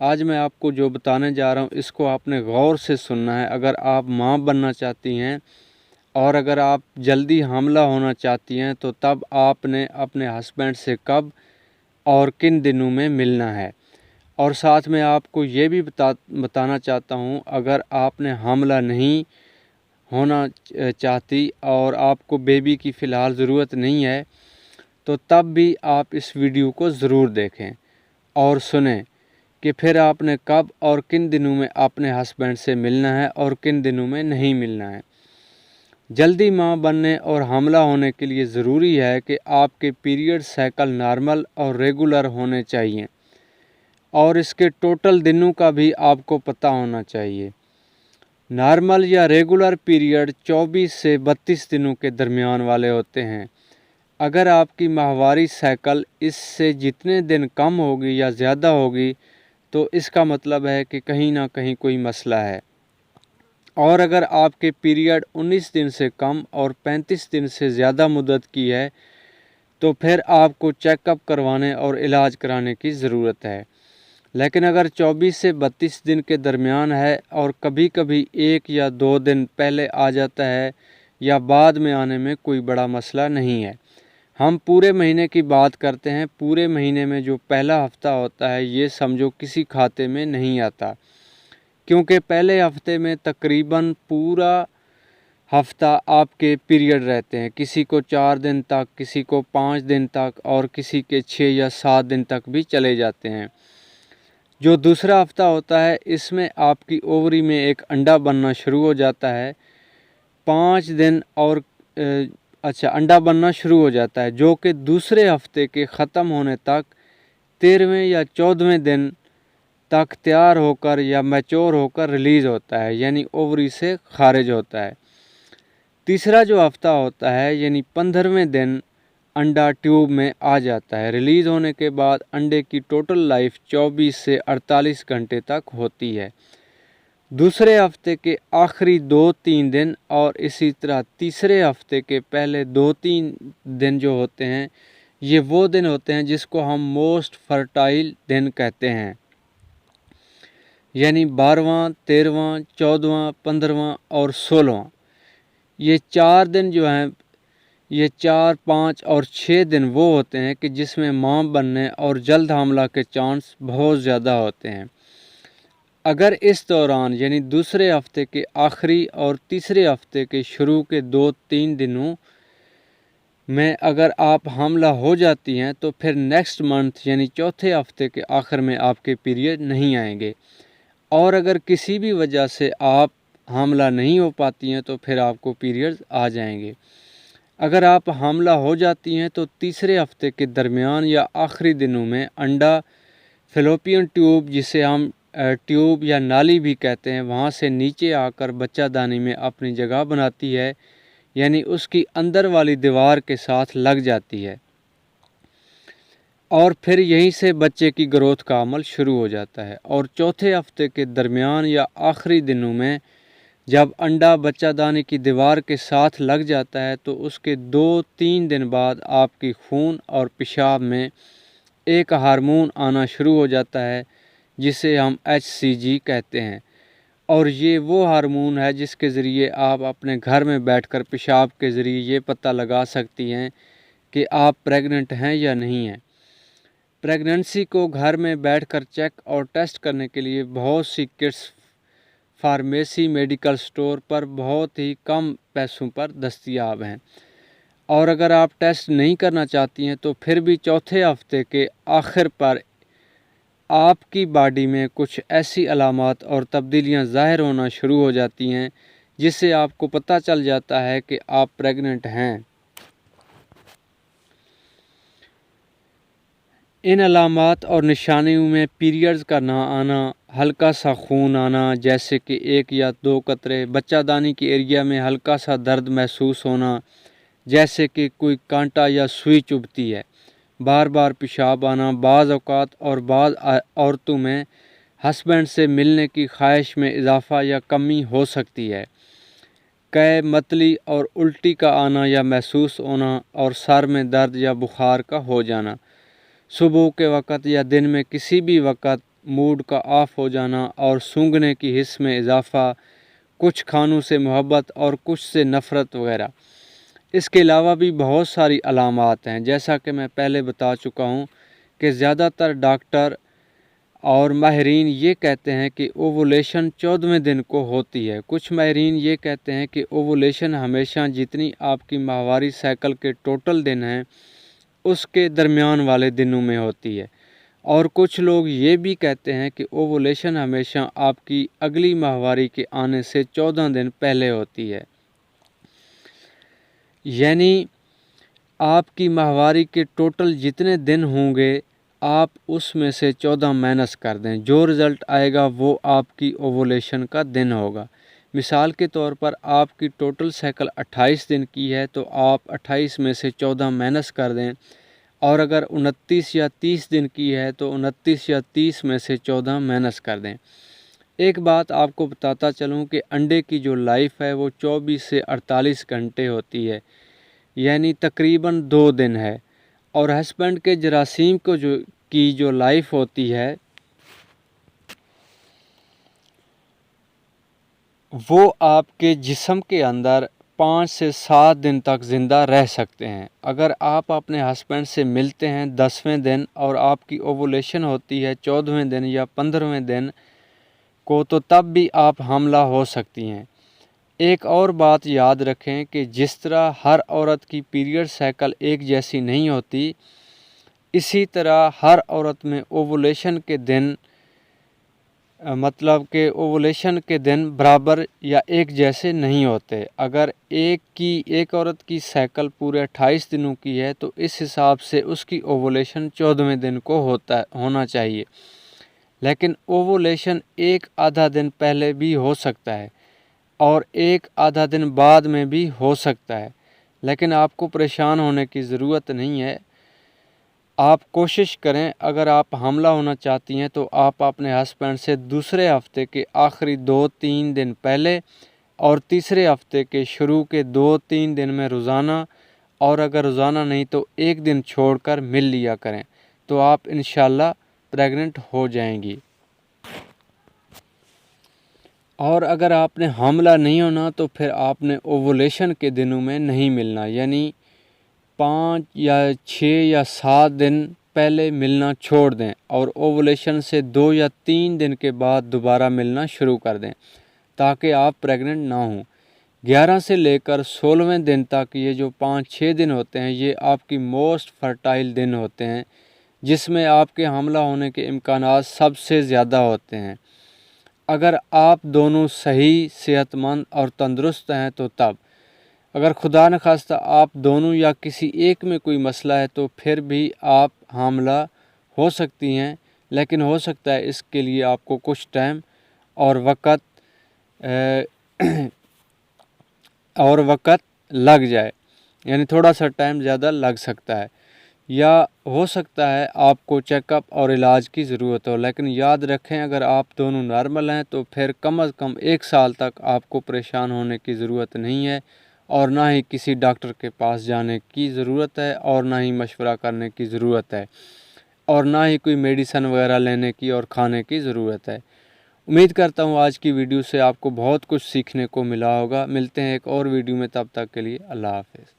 آج میں آپ کو جو بتانے جا رہا ہوں اس کو آپ نے غور سے سننا ہے۔ اگر آپ ماں بننا چاہتی ہیں اور اگر آپ جلدی حاملہ ہونا چاہتی ہیں تو تب آپ نے اپنے ہسبینڈ سے کب اور کن دنوں میں ملنا ہے۔ اور ساتھ میں آپ کو یہ بھی بتانا چاہتا ہوں، اگر آپ نے حاملہ نہیں ہونا چاہتی اور آپ کو بیبی کی فی الحال ضرورت نہیں ہے تو تب بھی آپ اس ویڈیو کو ضرور دیکھیں اور سنیں کہ پھر آپ نے کب اور کن دنوں میں اپنے ہسبینڈ سے ملنا ہے اور کن دنوں میں نہیں ملنا ہے۔ جلدی ماں بننے اور حاملہ ہونے کے لیے ضروری ہے کہ آپ کے پیریڈ سائیکل نارمل اور ریگولر ہونے چاہیے اور اس کے ٹوٹل دنوں کا بھی آپ کو پتہ ہونا چاہیے۔ نارمل یا ریگولر پیریڈ 24 سے 32 دنوں کے درمیان والے ہوتے ہیں۔ اگر آپ کی ماہواری سائیکل اس سے جتنے دن کم ہوگی یا زیادہ ہوگی تو اس کا مطلب ہے کہ کہیں نہ کہیں کوئی مسئلہ ہے، اور اگر آپ کے پیریڈ 19 دن سے کم اور 35 دن سے زیادہ مدت کی ہے تو پھر آپ کو چیک اپ کروانے اور علاج کرانے کی ضرورت ہے۔ لیکن اگر 24 سے 32 دن کے درمیان ہے اور کبھی کبھی 1 یا 2 دن پہلے آ جاتا ہے یا بعد میں آنے میں کوئی بڑا مسئلہ نہیں ہے۔ ہم پورے مہینے کی بات کرتے ہیں۔ پورے مہینے میں جو پہلا ہفتہ ہوتا ہے یہ سمجھو کسی کھاتے میں نہیں آتا، کیونکہ پہلے ہفتے میں تقریباً پورا ہفتہ آپ کے پیریڈ رہتے ہیں، کسی کو 4 دن تک، کسی کو 5 دن تک اور کسی کے 6 یا 7 دن تک بھی چلے جاتے ہیں۔ جو دوسرا ہفتہ ہوتا ہے اس میں آپ کی اووری میں ایک انڈا بننا شروع ہو جاتا ہے۔ 5 دن اور انڈا بننا شروع ہو جاتا ہے جو کہ دوسرے ہفتے کے ختم ہونے تک 13ویں یا 14ویں دن تک تیار ہو کر یا میچور ہو کر ریلیز ہوتا ہے، یعنی اووری سے خارج ہوتا ہے۔ تیسرا جو ہفتہ ہوتا ہے یعنی 15ویں دن انڈا ٹیوب میں آ جاتا ہے۔ ریلیز ہونے کے بعد انڈے کی ٹوٹل لائف 24 سے 48 گھنٹے تک ہوتی ہے۔ دوسرے ہفتے کے آخری 2-3 دن اور اسی طرح تیسرے ہفتے کے پہلے 2-3 دن جو ہوتے ہیں یہ وہ دن ہوتے ہیں جس کو ہم موسٹ فرٹائل دن کہتے ہیں، یعنی 12واں، 13واں، 14واں، 15واں اور 16واں۔ یہ 4 دن جو ہیں، یہ 4، 5 اور 6 دن وہ ہوتے ہیں کہ جس میں ماں بننے اور جلد حاملہ کے چانس بہت زیادہ ہوتے ہیں۔ اگر اس دوران یعنی دوسرے ہفتے کے آخری اور تیسرے ہفتے کے شروع کے 2-3 دنوں میں اگر آپ حاملہ ہو جاتی ہیں تو پھر نیکسٹ منتھ یعنی چوتھے ہفتے کے آخر میں آپ کے پیریڈ نہیں آئیں گے، اور اگر کسی بھی وجہ سے آپ حاملہ نہیں ہو پاتی ہیں تو پھر آپ کو پیریڈ آ جائیں گے۔ اگر آپ حاملہ ہو جاتی ہیں تو تیسرے ہفتے کے درمیان یا آخری دنوں میں انڈا فیلوپین ٹیوب، جسے ہم ٹیوب یا نالی بھی کہتے ہیں، وہاں سے نیچے آ کر بچہ دانی میں اپنی جگہ بناتی ہے، یعنی اس کی اندر والی دیوار کے ساتھ لگ جاتی ہے، اور پھر یہیں سے بچے کی گروتھ کا عمل شروع ہو جاتا ہے۔ اور چوتھے ہفتے کے درمیان یا آخری دنوں میں جب انڈا بچہ دانی کی دیوار کے ساتھ لگ جاتا ہے تو اس کے 2-3 دن بعد آپ کی خون اور پیشاب میں ایک ہارمون آنا شروع ہو جاتا ہے جسے ہم HCG کہتے ہیں، اور یہ وہ ہارمون ہے جس کے ذریعے آپ اپنے گھر میں بیٹھ کر پیشاب کے ذریعے یہ پتہ لگا سکتی ہیں کہ آپ پریگننٹ ہیں یا نہیں ہیں۔ پریگننسی کو گھر میں بیٹھ کر چیک اور ٹیسٹ کرنے کے لیے بہت سی کٹس فارمیسی میڈیکل سٹور پر بہت ہی کم پیسوں پر دستیاب ہیں، اور اگر آپ ٹیسٹ نہیں کرنا چاہتی ہیں تو پھر بھی چوتھے ہفتے کے آخر پر آپ کی باڈی میں کچھ ایسی علامات اور تبدیلیاں ظاہر ہونا شروع ہو جاتی ہیں جس سے آپ کو پتہ چل جاتا ہے کہ آپ پریگننٹ ہیں۔ ان علامات اور نشانیوں میں پیریڈز کا نہ آنا، ہلکا سا خون آنا جیسے کہ 1 یا 2 قطرے، بچہ دانی کی ایریا میں ہلکا سا درد محسوس ہونا جیسے کہ کوئی کانٹا یا سوئی چبھتی ہے، بار بار پیشاب آنا، بعض اوقات اور بعض عورتوں میں ہسبینڈ سے ملنے کی خواہش میں اضافہ یا کمی ہو سکتی ہے، قے، متلی اور الٹی کا آنا یا محسوس ہونا، اور سر میں درد یا بخار کا ہو جانا، صبح کے وقت یا دن میں کسی بھی وقت موڈ کا آف ہو جانا اور سونگھنے کی حس میں اضافہ، کچھ کھانوں سے محبت اور کچھ سے نفرت وغیرہ۔ اس کے علاوہ بھی بہت ساری علامات ہیں، جیسا کہ میں پہلے بتا چکا ہوں کہ زیادہ تر ڈاکٹر اور ماہرین یہ کہتے ہیں کہ اووولیشن 14ویں دن کو ہوتی ہے۔ کچھ ماہرین یہ کہتے ہیں کہ اووولیشن ہمیشہ جتنی آپ کی ماہواری سائیکل کے ٹوٹل دن ہیں اس کے درمیان والے دنوں میں ہوتی ہے، اور کچھ لوگ یہ بھی کہتے ہیں کہ اووولیشن ہمیشہ آپ کی اگلی ماہواری کے آنے سے 14 دن پہلے ہوتی ہے۔ یعنی آپ کی ماہواری کے ٹوٹل جتنے دن ہوں گے آپ اس میں سے 14 مائنس کر دیں، جو رزلٹ آئے گا وہ آپ کی اووولیشن کا دن ہوگا۔ مثال کے طور پر آپ کی ٹوٹل سائیکل 28 دن کی ہے تو آپ 28 میں سے 14 مائنس کر دیں، اور اگر 29 یا 30 دن کی ہے تو 29 یا 30 میں سے 14 مائنس کر دیں۔ ایک بات آپ کو بتاتا چلوں کہ انڈے کی جو لائف ہے وہ 24 سے 48 گھنٹے ہوتی ہے، یعنی تقریباً 2 دن ہے، اور ہسبینڈ کے جراثیم کو جو لائف ہوتی ہے وہ آپ کے جسم کے اندر 5 سے 7 دن تک زندہ رہ سکتے ہیں۔ اگر آپ اپنے ہسبینڈ سے ملتے ہیں 10ویں دن اور آپ کی اووولیشن ہوتی ہے 14ویں دن یا 15ویں دن کو، تو تب بھی آپ حاملہ ہو سکتی ہیں۔ ایک اور بات یاد رکھیں کہ جس طرح ہر عورت کی پیریڈ سائیکل ایک جیسی نہیں ہوتی، اسی طرح ہر عورت میں اووولیشن کے دن اووولیشن کے دن برابر یا ایک جیسے نہیں ہوتے۔ اگر ایک عورت کی سائیکل پورے 28 دنوں کی ہے تو اس حساب سے اس کی اووولیشن 14ویں دن کو ہونا چاہیے، لیکن اووولیشن ایک آدھا دن پہلے بھی ہو سکتا ہے اور ایک آدھا دن بعد میں بھی ہو سکتا ہے، لیکن آپ کو پریشان ہونے کی ضرورت نہیں ہے۔ آپ کوشش کریں، اگر آپ حاملہ ہونا چاہتی ہیں تو آپ اپنے ہسبینڈ سے دوسرے ہفتے کے آخری 2-3 دن پہلے اور تیسرے ہفتے کے شروع کے 2-3 دن میں روزانہ، اور اگر روزانہ نہیں تو ایک دن چھوڑ کر مل لیا کریں، تو آپ انشاءاللہ پریگننٹ ہو جائیں گی۔ اور اگر آپ نے حاملہ نہیں ہونا تو پھر آپ نے اووولیشن کے دنوں میں نہیں ملنا، یعنی 5 یا 6 یا 7 دن پہلے ملنا چھوڑ دیں اور اووولیشن سے 2 یا 3 دن کے بعد دوبارہ ملنا شروع کر دیں تاکہ آپ پریگننٹ نہ ہوں۔ 11 سے لے کر 16ویں دن تک یہ جو 5-6 دن ہوتے ہیں یہ آپ کی موسٹ فرٹائل دن ہوتے ہیں، جس میں آپ کے حاملہ ہونے کے امکانات سب سے زیادہ ہوتے ہیں۔ اگر آپ دونوں صحیح، صحت مند اور تندرست ہیں تو تب، اگر خدا نخواستہ آپ دونوں یا کسی ایک میں کوئی مسئلہ ہے تو پھر بھی آپ حاملہ ہو سکتی ہیں، لیکن ہو سکتا ہے اس کے لیے آپ کو کچھ ٹائم اور وقت لگ جائے، یعنی تھوڑا سا ٹائم زیادہ لگ سکتا ہے، یا ہو سکتا ہے آپ کو چیک اپ اور علاج کی ضرورت ہو، لیکن یاد رکھیں اگر آپ دونوں نارمل ہیں تو پھر کم از کم 1 سال تک آپ کو پریشان ہونے کی ضرورت نہیں ہے، اور نہ ہی کسی ڈاکٹر کے پاس جانے کی ضرورت ہے، اور نہ ہی مشورہ کرنے کی ضرورت ہے، اور نہ ہی کوئی میڈیسن وغیرہ لینے کی اور کھانے کی ضرورت ہے۔ امید کرتا ہوں آج کی ویڈیو سے آپ کو بہت کچھ سیکھنے کو ملا ہوگا۔ ملتے ہیں ایک اور ویڈیو میں، تب تک کے لیے اللہ حافظ۔